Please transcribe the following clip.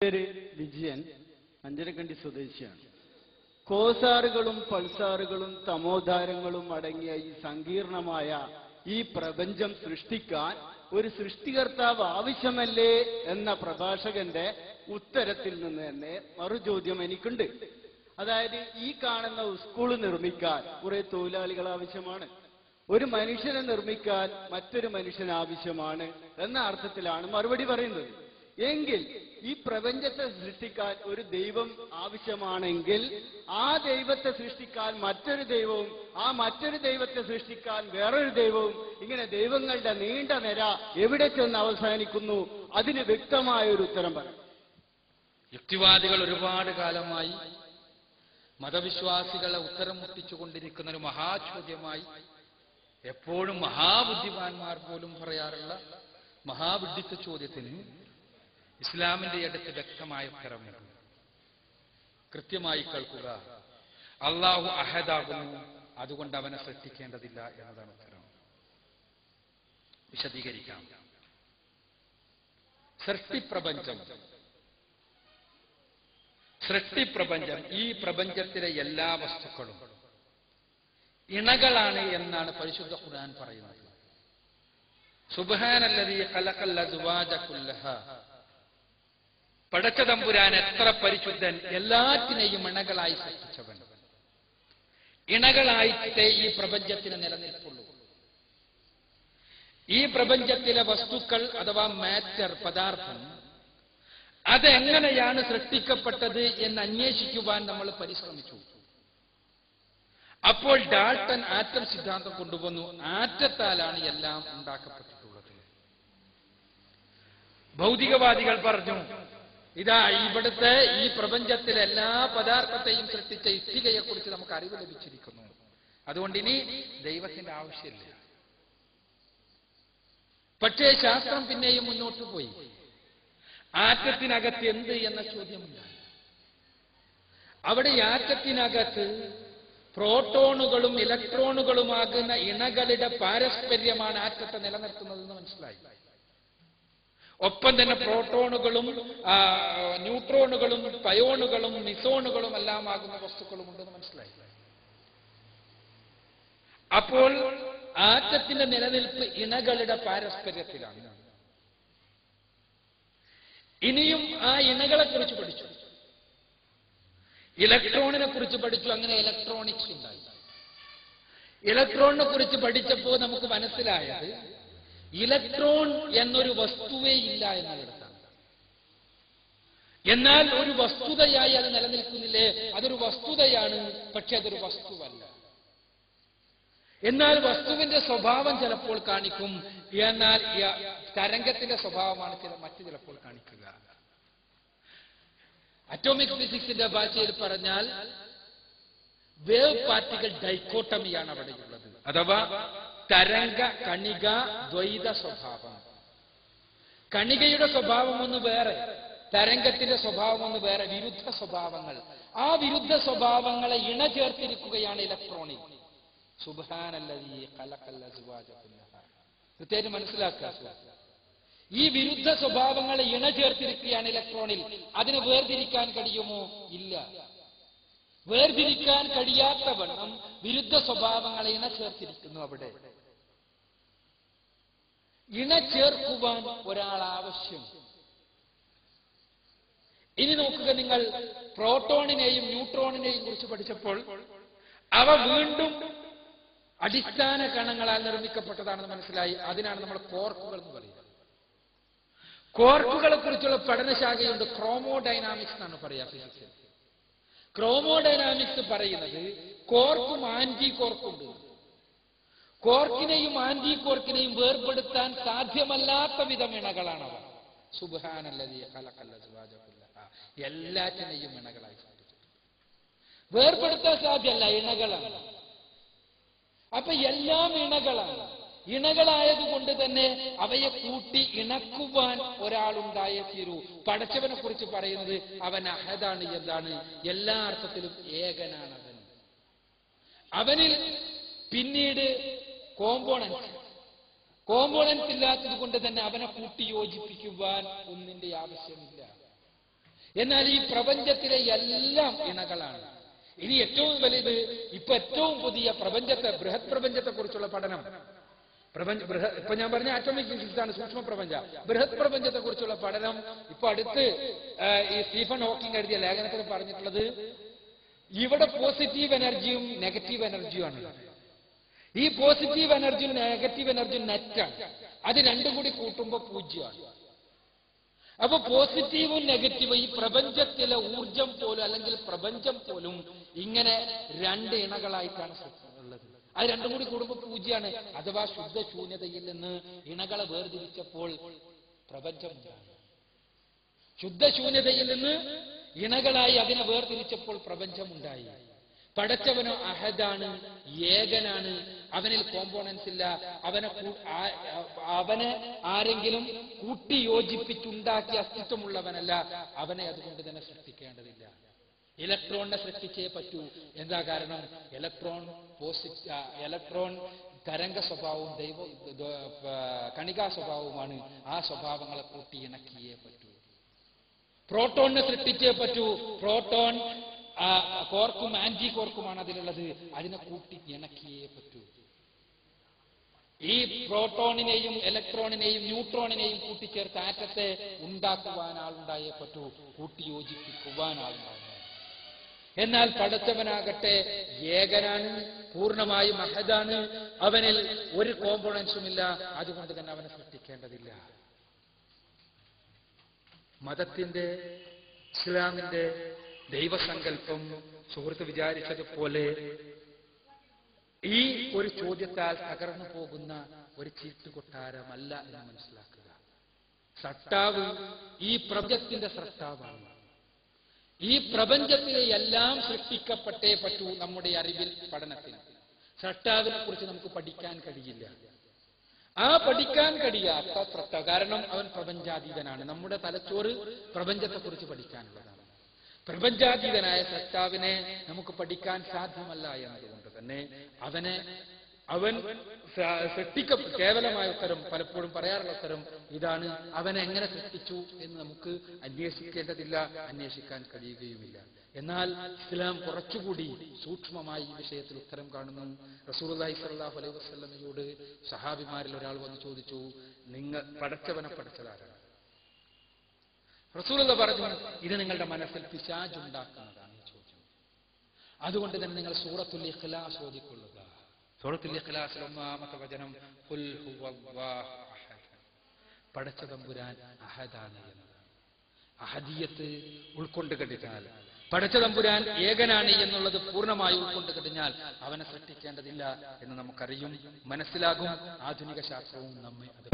പേര് വിജയൻ, അഞ്ചരക്കണ്ടി സ്വദേശിയാണ്. കോസാറുകളും പൾസാറുകളും തമോധാരങ്ങളും അടങ്ങിയ ഈ സങ്കീർണമായ ഈ പ്രപഞ്ചം സൃഷ്ടിക്കാൻ ഒരു സൃഷ്ടികർത്താവ് ആവശ്യമല്ലേ എന്ന പ്രഭാഷകന്റെ ഉത്തരത്തിൽ നിന്ന് തന്നെ മറുചോദ്യം എനിക്കുണ്ട്. അതായത് ഈ കാണുന്ന സ്കൂൾ നിർമ്മിക്കാൻ കുറെ തൊഴിലാളികൾ ആവശ്യമാണ്, ഒരു മനുഷ്യനെ നിർമ്മിക്കാൻ മറ്റൊരു മനുഷ്യൻ ആവശ്യമാണ് എന്ന അർത്ഥത്തിലാണ് മറുപടി പറയുന്നത്. എങ്കിൽ ഈ പ്രപഞ്ചത്തെ സൃഷ്ടിക്കാൻ ഒരു ദൈവം ആവശ്യമാണെങ്കിൽ ആ ദൈവത്തെ സൃഷ്ടിക്കാൻ മറ്റൊരു ദൈവവും, ആ മറ്റൊരു ദൈവത്തെ സൃഷ്ടിക്കാൻ വേറൊരു ദൈവവും, ഇങ്ങനെ ദൈവങ്ങളുടെ നീണ്ട നിര എവിടെ ചെന്ന് അവസാനിക്കുന്നു? അതിന് വ്യക്തമായ ഒരു ഉത്തരം പറയും. യുക്തിവാദികൾ ഒരുപാട് കാലമായി മതവിശ്വാസികളെ ഉത്തരം മുട്ടിച്ചുകൊണ്ടിരിക്കുന്ന ഒരു മഹാചോദ്യമായി എപ്പോഴും മഹാബുദ്ധിമാന്മാർ പോലും പറയാറുള്ള മഹാവിഡ്ഢിത്ത ചോദ്യത്തിന് ഇസ്ലാമിന്റെ അടുത്ത് വ്യക്തമായ ഉത്തരമുണ്ട്. കൃത്യമായി കേൾക്കുക. അള്ളാഹു അഹദാകുന്നു, അതുകൊണ്ട് അവനെ സൃഷ്ടിക്കേണ്ടതില്ല എന്നതാണ് ഉത്തരം. വിശദീകരിക്കാം. സൃഷ്ടിപ്രപഞ്ചം, ഈ പ്രപഞ്ചത്തിലെ എല്ലാ വസ്തുക്കളും ഇണകളാണ് എന്നാണ് പരിശുദ്ധ ഖുർആൻ പറയുന്നത്. സുബ്ഹാനല്ലദീ ഖലഖൽ അസ്വാജ കുല്ലഹ. പടച്ച തമ്പുരാൻ എത്ര പരിശുദ്ധൻ, എല്ലാറ്റിനെയും ഇണകളായി സൃഷ്ടിച്ചവൻ. ഇണകളായിട്ടേ ഈ പ്രപഞ്ചത്തിന് നിലനിൽപ്പുള്ളൂ. ഈ പ്രപഞ്ചത്തിലെ വസ്തുക്കൾ അഥവാ മാറ്റർ, പദാർത്ഥം, അതെങ്ങനെയാണ് സൃഷ്ടിക്കപ്പെട്ടത് എന്ന് അന്വേഷിക്കുവാൻ നമ്മൾ പരിശ്രമിച്ചു. അപ്പോൾ ഡാൾട്ടൺ ആറ്റം സിദ്ധാന്തം കൊണ്ടുവന്നു. ആറ്റത്താലാണ് എല്ലാം ഉണ്ടാക്കപ്പെട്ടിട്ടുള്ളത്. ഭൗതികവാദികൾ പറഞ്ഞു, ഇതാ ഇവിടുത്തെ ഈ പ്രപഞ്ചത്തിലെ എല്ലാ പദാർത്ഥത്തെയും സൃഷ്ടിച്ച ഇഷ്ടികയെക്കുറിച്ച് നമുക്ക് അറിവ് ലഭിച്ചിരിക്കുന്നു, അതുകൊണ്ട് ഇനി ദൈവത്തിന്റെ ആവശ്യമില്ല. പക്ഷേ ശാസ്ത്രം പിന്നെയും മുന്നോട്ട് പോയി. ആറ്റത്തിനകത്ത് എന്ത് എന്ന ചോദ്യമുണ്ട്. അവിടെ ആറ്റത്തിനകത്ത് പ്രോട്ടോണുകളും ഇലക്ട്രോണുകളുമാകുന്ന ഇണകളുടെ പാരസ്പര്യമാണ് ആറ്റത്തെ നിലനിർത്തുന്നതെന്ന് മനസ്സിലായി. ഒപ്പം തന്നെ പ്രോട്ടോണുകളും ന്യൂട്രോണുകളും പയോണുകളും മിസോണുകളും എല്ലാം ആകുന്ന വസ്തുക്കളും ഉണ്ടെന്ന് മനസ്സിലായി. അപ്പോൾ ആറ്റത്തിന്റെ നിലനിൽപ്പ് ഇണകളുടെ പാരസ്പര്യത്തിലാണ്. ഇനിയും ആ ഇണകളെ കുറിച്ച് പഠിച്ചു, ഇലക്ട്രോണിനെ കുറിച്ച് പഠിച്ചു. അങ്ങനെ ഇലക്ട്രോണിക്സ് ഉണ്ടായി. ഇലക്ട്രോണിനെ കുറിച്ച് പഠിച്ചപ്പോൾ നമുക്ക് മനസ്സിലായത് ഇലക്ട്രോൺ എന്നൊരു വസ്തുവേ ഇല്ല എന്നുള്ളതാണ്. എന്നാൽ ഒരു വസ്തുതയായി അത് നിലനിൽക്കുന്നില്ലേ? അതൊരു വസ്തുതയാണ്, പക്ഷെ അതൊരു വസ്തുവല്ല. എന്നാൽ വസ്തുവിന്റെ സ്വഭാവം ചിലപ്പോൾ കാണിക്കും, എന്നാൽ തരംഗത്തിന്റെ സ്വഭാവമാണ് മറ്റു ചിലപ്പോൾ കാണിക്കുക. അറ്റോമിക് ഫിസിക്സിന്റെ ഭാഷയിൽ പറഞ്ഞാൽ വേവ് പാർട്ടിക്കൽ ഡൈക്കോട്ടമിയാണ് അവിടെയുള്ളത്. അഥവാ തരംഗ കണിക ദ്വൈത സ്വഭാവം. കണികയുടെ സ്വഭാവം ഒന്ന് വേറെ, തരംഗത്തിന്റെ സ്വഭാവം ഒന്ന് വേറെ, വിരുദ്ധ സ്വഭാവങ്ങൾ. ആ വിരുദ്ധ സ്വഭാവങ്ങളെ ഇണ ചേർത്തിരിക്കുകയാണ് ഇലക്ട്രോണിക്. സുബ്ഹാനല്ലദീ ഖലഖൽ അസ്വാജ കുല്ലഹ. കൃത്യമായിട്ട് മനസ്സിലാക്കുക. ഈ വിരുദ്ധ സ്വഭാവങ്ങളെ ഇണ ചേർത്തിരിക്കുകയാണ് ഇലക്ട്രോണിൽ. അതിനെ വേർതിരിക്കാൻ കഴിയുമോ? ഇല്ല. വേർതിരിക്കാൻ കഴിയാത്ത വണ്ണം വിരുദ്ധ സ്വഭാവങ്ങളെ ഇണ ചേർത്തിരിക്കുന്നു. അവിടെ ഇണ ചേർക്കുവാൻ ഒരാൾ ആവശ്യം. ഇനി നോക്കുക, നിങ്ങൾ പ്രോട്ടോണിനെയും ന്യൂട്രോണിനെയും കുറിച്ച് പഠിച്ചപ്പോൾ അവ വീണ്ടും അടിസ്ഥാന കണങ്ങളാൽ നിർമ്മിക്കപ്പെട്ടതാണെന്ന് മനസ്സിലായി. അതിനാണ് നമ്മൾ കോർക്കുകൾ എന്ന് പറയുന്നത്. കോർക്കുകളെ കുറിച്ചുള്ള പഠനശാഖയുണ്ട്, ക്രോമോഡൈനാമിക്സ് എന്നാണ് പറയാ ഫിസിക്സിൽ. ക്രോമോഡൈനാമിക്സ് പറയുന്നത് കോർക്കും ആന്റി കോർക്കുണ്ട്. കോർക്കിനെയും ആന്റി കോർക്കിനെയും വേർപെടുത്താൻ സാധ്യമല്ലാത്ത വിധം ഇണകളാണവ. സുബ്ഹാനല്ലദീ ഖലഖൽ അസ്വാജ കുല്ലഹ. എല്ലാറ്റിനെയും ഇണകളായി വേർപെടുത്താൻ സാധ്യമല്ല, ഇണകളാണ്. അപ്പൊ എല്ലാം ഇണകളാണ്. ഇണകളായതുകൊണ്ട് തന്നെ അവയെ കൂട്ടി ഇണക്കുവാൻ ഒരാളുണ്ടായേ തീരൂ. പടച്ചവനെ കുറിച്ച് പറയുന്നത് അവൻ അഹദാണ് എന്നാണ്. എല്ലാ അർത്ഥത്തിലും ഏകനാണ് അവൻ. അവനിൽ പിന്നീട് കോമ്പോണൻസ് ഇല്ലാത്തത് കൊണ്ട് തന്നെ അവനെ കൂട്ടി യോജിപ്പിക്കുവാൻ ഒന്നിന്റെ ആവശ്യമില്ല. എന്നാൽ ഈ പ്രപഞ്ചത്തിലെ എല്ലാം ഇണകളാണ്. ഇനി ഏറ്റവും വലുത് ഇപ്പൊ ഏറ്റവും പുതിയ പ്രപഞ്ചത്തെ, ബൃഹത് പ്രപഞ്ചത്തെ കുറിച്ചുള്ള പഠനം, ഇപ്പൊ ഞാൻ പറഞ്ഞ ആറ്റോമിക് ഫിസിക്സ് ആണ്, സൂക്ഷ്മ പ്രപഞ്ച. ബൃഹത് പ്രപഞ്ചത്തെ കുറിച്ചുള്ള പഠനം ഇപ്പൊ അടുത്ത് ഈ സ്റ്റീഫൻ ഹോക്കിംഗ് എഴുതിയ ലേഖനത്തിൽ പറഞ്ഞിട്ടുള്ളത്, ഇവിടെ പോസിറ്റീവ് എനർജിയും നെഗറ്റീവ് എനർജിയും ആണ്. ഈ പോസിറ്റീവ് എനർജിയും നെഗറ്റീവ് എനർജിയും നെറ്റാണ്. അത് രണ്ടും കൂടി കൂട്ടുമ്പോൾ 0 അപ്പൊ പോസിറ്റീവും നെഗറ്റീവും ഈ പ്രപഞ്ചത്തിലെ ഊർജം പോലും അല്ലെങ്കിൽ പ്രപഞ്ചം പോലും ഇങ്ങനെ 2 ഇണകളായിട്ടാണ് ഉള്ളത്. അത് രണ്ടും കൂടി കൂടുമ്പോൾ 0 അഥവാ ശുദ്ധശൂന്യതയിൽ നിന്ന് ഇണകളെ വേർതിരിച്ചപ്പോൾ പ്രപഞ്ചം ഉണ്ടായി. ശുദ്ധശൂന്യതയിൽ നിന്ന് ഇണകളായി അതിനെ വേർതിരിച്ചപ്പോൾ പ്രപഞ്ചമുണ്ടായി. പടച്ചവനോ അഹദാണ്, ഏകനാണ്, അവനിൽ കോമ്പോണൻസ് ഇല്ല, അവനെ ആരെങ്കിലും കൂട്ടിയോജിപ്പിച്ചുണ്ടാക്കിയ അസ്തിത്വമുള്ളവനല്ല, അവനെ അതുകൊണ്ട് തന്നെ സൃഷ്ടിക്കേണ്ടതില്ല. ഇലക്ട്രോണിനെ സൃഷ്ടിച്ചേ പറ്റൂ. എന്താ കാരണം? ഇലക്ട്രോൺ തരംഗ സ്വഭാവവും കണികാ സ്വഭാവവുമാണ്. ആ സ്വഭാവങ്ങളെ കൂട്ടി ഇണക്കിയേ പറ്റൂ. പ്രോട്ടോണിനെ സൃഷ്ടിച്ചേ പറ്റൂ. പ്രോട്ടോൺ കോർക്കും ആന്റി കോർക്കുമാണ് അതിലുള്ളത്. അതിനെ കൂട്ടി ഇണക്കിയേ പറ്റൂ. ഈ പ്രോട്ടോണിനെയും ഇലക്ട്രോണിനെയും ന്യൂട്രോണിനെയും കൂട്ടിച്ചേർത്ത് ആറ്റത്തെ ഉണ്ടാക്കുവാൻ ആളുണ്ടായേ പറ്റൂ, കൂട്ടിയോജിപ്പിക്കുവാൻ ആളുണ്ടാകും. എന്നാൽ പടച്ചവനാകട്ടെ ഏകനാണ്, പൂർണ്ണമായും അഹദാണ്, അവനിൽ ഒരു കോമ്പോണൻസുമില്ല, അതുകൊണ്ട് തന്നെ അവനെ സൃഷ്ടിക്കേണ്ടതില്ല. മതത്തിന്റെ, ഇസ്ലാമിന്റെ ദൈവസങ്കല്പം സുഹൃത്ത് വിചാരിച്ചതുപോലെ ഈ ഒരു ചോദ്യത്താൽ തകർന്നു പോകുന്ന ഒരു ചീട്ടുകൊട്ടാരമല്ല എന്ന് മനസ്സിലാക്കുക. സൃഷ്ടാവ് ഈ പ്രപഞ്ചത്തിന്റെ സൃഷ്ടാവാണ്. ഈ പ്രപഞ്ചത്തിലെ എല്ലാം സൃഷ്ടിക്കപ്പെട്ടേ പറ്റൂ. നമ്മുടെ അറിവിൽ, പഠനത്തിൽ സൃഷ്ടാവിനെ കുറിച്ച് നമുക്ക് പഠിക്കാൻ കഴിയില്ല. ആ പഠിക്കാൻ കഴിയാത്ത സൃഷ്ടാവ്, കാരണം അവൻ പ്രപഞ്ചാതീതനാണ്. നമ്മുടെ തലച്ചോറ് പ്രപഞ്ചത്തെക്കുറിച്ച് പഠിക്കാനുള്ളതാണ്. പ്രപഞ്ചാതീതനായ സൃഷ്ടാവിനെ നമുക്ക് പഠിക്കാൻ സാധ്യമല്ല എന്നതുകൊണ്ട് തന്നെ അവൻ കേവലമായ ഉത്തരം, പലപ്പോഴും പറയാറുള്ള ഉത്തരം ഇതാണ്: അവനെ എങ്ങനെ സൃഷ്ടിച്ചു എന്ന് നമുക്ക് അന്വേഷിക്കേണ്ടതില്ല, അന്വേഷിക്കാൻ കഴിയുകയുമില്ല. എന്നാൽ ഇസ്ലാം കുറച്ചുകൂടി സൂക്ഷ്മമായി ഈ വിഷയത്തിൽ ഉത്തരം കാണുന്നു. റസൂലുള്ളാഹി സ്വല്ലല്ലാഹു അലൈഹി വസല്ലമയോട് സഹാബിമാരിൽ ഒരാൾ വന്ന് ചോദിച്ചു, നിങ്ങൾ പടച്ചവനെ പഠിച്ചതാരാണ്? റസൂലുള്ള പറഞ്ഞു, ഇത് നിങ്ങളുടെ മനസ്സിൽ പിശാചുണ്ടാക്കുന്നതാണ് ഈ ചോദ്യം. അതുകൊണ്ട് തന്നെ നിങ്ങൾ സൂറത്തുൽ ഇഖ്ലാസ് ഓതിക്കൊള്ളുക. സൂറത്തുൽ ഇഖ്ലാസിൽ 1-ാമത്തെ വചനം ഖുൽ ഹുവല്ലാഹു അഹദ്, പടച്ച തമ്പുരാൻ അഹദാണ് എന്നതാണ്. അഹദിയത്ത് ഉൾക്കൊണ്ട് കഴിഞ്ഞാൽ, പടച്ച തമ്പുരാൻ ഏകനാണ് എന്നുള്ളത് പൂർണ്ണമായി ഉൾക്കൊണ്ട് കഴിഞ്ഞാൽ അവനെ സൃഷ്ടിക്കേണ്ടതില്ല എന്ന് നമുക്കറിയും, മനസ്സിലാകും. ആധുനിക ശാസ്ത്രവും നമ്മെ അത്